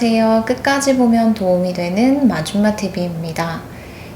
안녕하세요. 끝까지 보면 도움이 되는 마줌마TV입니다.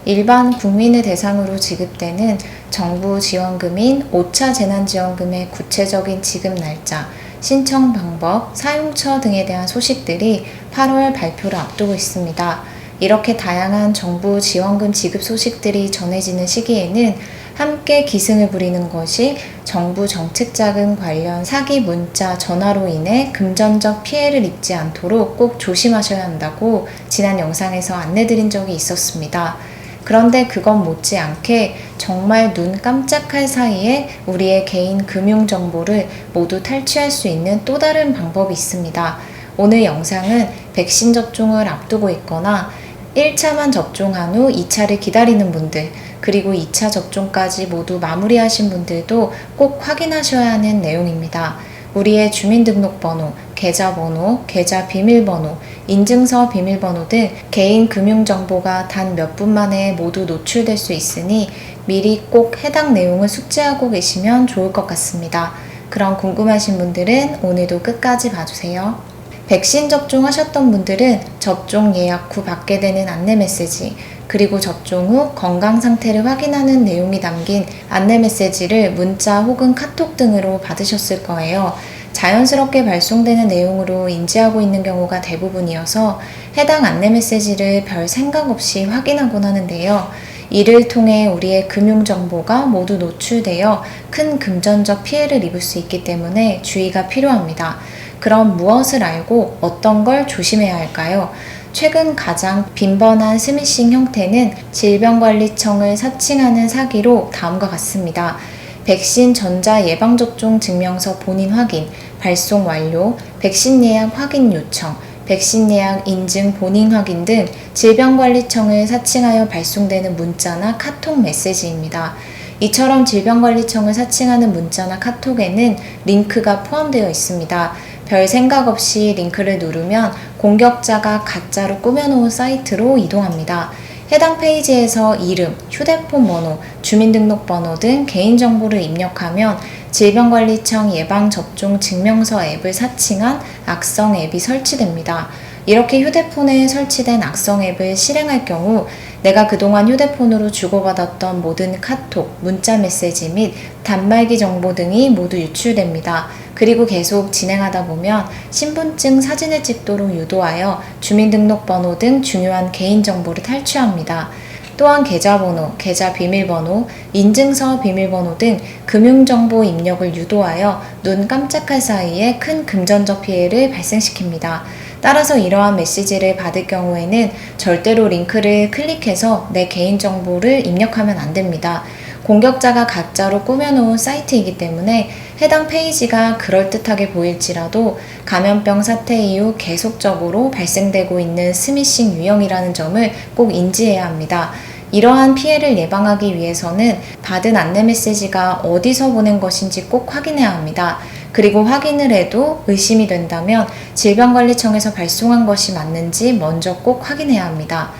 일반 국민을 대상으로 지급되는 정부 지원금인 5차 재난지원금의 구체적인 지급 날짜, 신청 방법, 사용처 등에 대한 소식들이 8월 발표를 앞두고 있습니다. 이렇게 다양한 정부 지원금 지급 소식들이 전해지는 시기에는 함께 기승을 부리는 것이 정부 정책자금 관련 사기 문자, 전화로 인해 금전적 피해를 입지 않도록 꼭 조심하셔야 한다고 지난 영상에서 안내드린 적이 있었습니다. 그런데 그건 못지않게 정말 눈 깜짝할 사이에 우리의 개인 금융 정보를 모두 탈취할 수 있는 또 다른 방법이 있습니다. 오늘 영상은 백신 접종을 앞두고 있거나 1차만 접종한 후 2차를 기다리는 분들, 그리고 2차 접종까지 모두 마무리하신 분들도 꼭 확인하셔야 하는 내용입니다. 우리의 주민등록번호, 계좌번호, 계좌 비밀번호, 인증서 비밀번호 등 개인 금융정보가 단 몇 분 만에 모두 노출될 수 있으니 미리 꼭 해당 내용을 숙지하고 계시면 좋을 것 같습니다. 그럼 궁금하신 분들은 오늘도 끝까지 봐주세요. 백신 접종하셨던 분들은 접종 예약 후 받게 되는 안내 메시지, 그리고 접종 후 건강 상태를 확인하는 내용이 담긴 안내 메시지를 문자 혹은 카톡 등으로 받으셨을 거예요. 자연스럽게 발송되는 내용으로 인지하고 있는 경우가 대부분이어서 해당 안내 메시지를 별 생각 없이 확인하곤 하는데요. 이를 통해 우리의 금융정보가 모두 노출되어 큰 금전적 피해를 입을 수 있기 때문에 주의가 필요합니다. 그럼 무엇을 알고 어떤 걸 조심해야 할까요? 최근 가장 빈번한 스미싱 형태는 질병관리청을 사칭하는 사기로 다음과 같습니다. 백신 전자 예방접종 증명서 본인 확인, 발송 완료, 백신 예약 확인 요청, 백신 예약 인증 본인 확인 등 질병관리청을 사칭하여 발송되는 문자나 카톡 메시지입니다. 이처럼 질병관리청을 사칭하는 문자나 카톡에는 링크가 포함되어 있습니다. 별 생각 없이 링크를 누르면 공격자가 가짜로 꾸며놓은 사이트로 이동합니다. 해당 페이지에서 이름, 휴대폰 번호, 주민등록번호 등 개인정보를 입력하면 질병관리청 예방접종 증명서 앱을 사칭한 악성 앱이 설치됩니다. 이렇게 휴대폰에 설치된 악성 앱을 실행할 경우 내가 그동안 휴대폰으로 주고받았던 모든 카톡, 문자 메시지 및 단말기 정보 등이 모두 유출됩니다. 그리고 계속 진행하다 보면 신분증 사진을 찍도록 유도하여 주민등록번호 등 중요한 개인정보를 탈취합니다. 또한 계좌번호, 계좌 비밀번호, 인증서 비밀번호 등 금융정보 입력을 유도하여 눈 깜짝할 사이에 큰 금전적 피해를 발생시킵니다. 따라서 이러한 메시지를 받을 경우에는 절대로 링크를 클릭해서 내 개인정보를 입력하면 안 됩니다. 공격자가 가짜로 꾸며놓은 사이트이기 때문에 해당 페이지가 그럴듯하게 보일지라도 감염병 사태 이후 계속적으로 발생되고 있는 스미싱 유형이라는 점을 꼭 인지해야 합니다. 이러한 피해를 예방하기 위해서는 받은 안내 메시지가 어디서 보낸 것인지 꼭 확인해야 합니다. 그리고 확인을 해도 의심이 된다면 질병관리청에서 발송한 것이 맞는지 먼저 꼭 확인해야 합니다.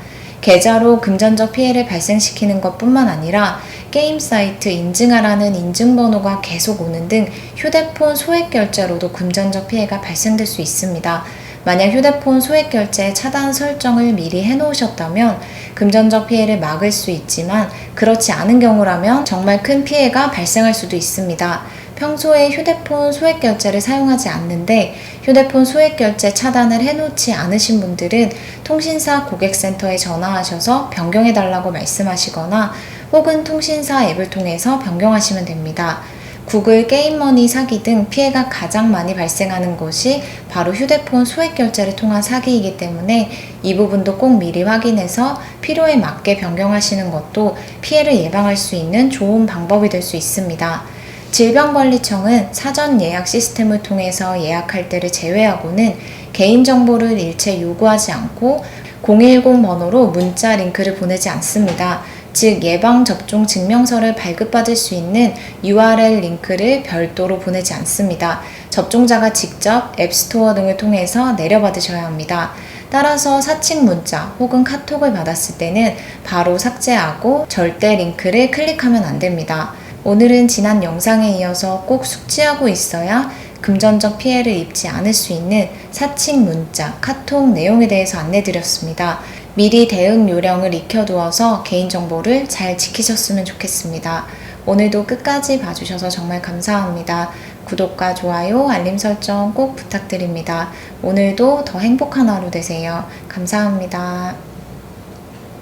계좌로 금전적 피해를 발생시키는 것뿐만 아니라 게임 사이트 인증하라는 인증번호가 계속 오는 등 휴대폰 소액 결제로도 금전적 피해가 발생될 수 있습니다. 만약 휴대폰 소액 결제 차단 설정을 미리 해놓으셨다면 금전적 피해를 막을 수 있지만 그렇지 않은 경우라면 정말 큰 피해가 발생할 수도 있습니다. 평소에 휴대폰 소액 결제를 사용하지 않는데 휴대폰 소액 결제 차단을 해놓지 않으신 분들은 통신사 고객센터에 전화하셔서 변경해달라고 말씀하시거나 혹은 통신사 앱을 통해서 변경하시면 됩니다. 구글 게임머니 사기 등 피해가 가장 많이 발생하는 것이 바로 휴대폰 소액 결제를 통한 사기이기 때문에 이 부분도 꼭 미리 확인해서 필요에 맞게 변경하시는 것도 피해를 예방할 수 있는 좋은 방법이 될 수 있습니다. 질병관리청은 사전 예약 시스템을 통해서 예약할 때를 제외하고는 개인정보를 일체 요구하지 않고 010 번호로 문자 링크를 보내지 않습니다. 즉 예방접종 증명서를 발급받을 수 있는 URL 링크를 별도로 보내지 않습니다. 접종자가 직접 앱스토어 등을 통해서 내려받으셔야 합니다. 따라서 사칭 문자 혹은 카톡을 받았을 때는 바로 삭제하고 절대 링크를 클릭하면 안 됩니다. 오늘은 지난 영상에 이어서 꼭 숙지하고 있어야 금전적 피해를 입지 않을 수 있는 사칭 문자, 카톡 내용에 대해서 안내드렸습니다. 미리 대응 요령을 익혀두어서 개인정보를 잘 지키셨으면 좋겠습니다. 오늘도 끝까지 봐주셔서 정말 감사합니다. 구독과 좋아요, 알림 설정 꼭 부탁드립니다. 오늘도 더 행복한 하루 되세요. 감사합니다.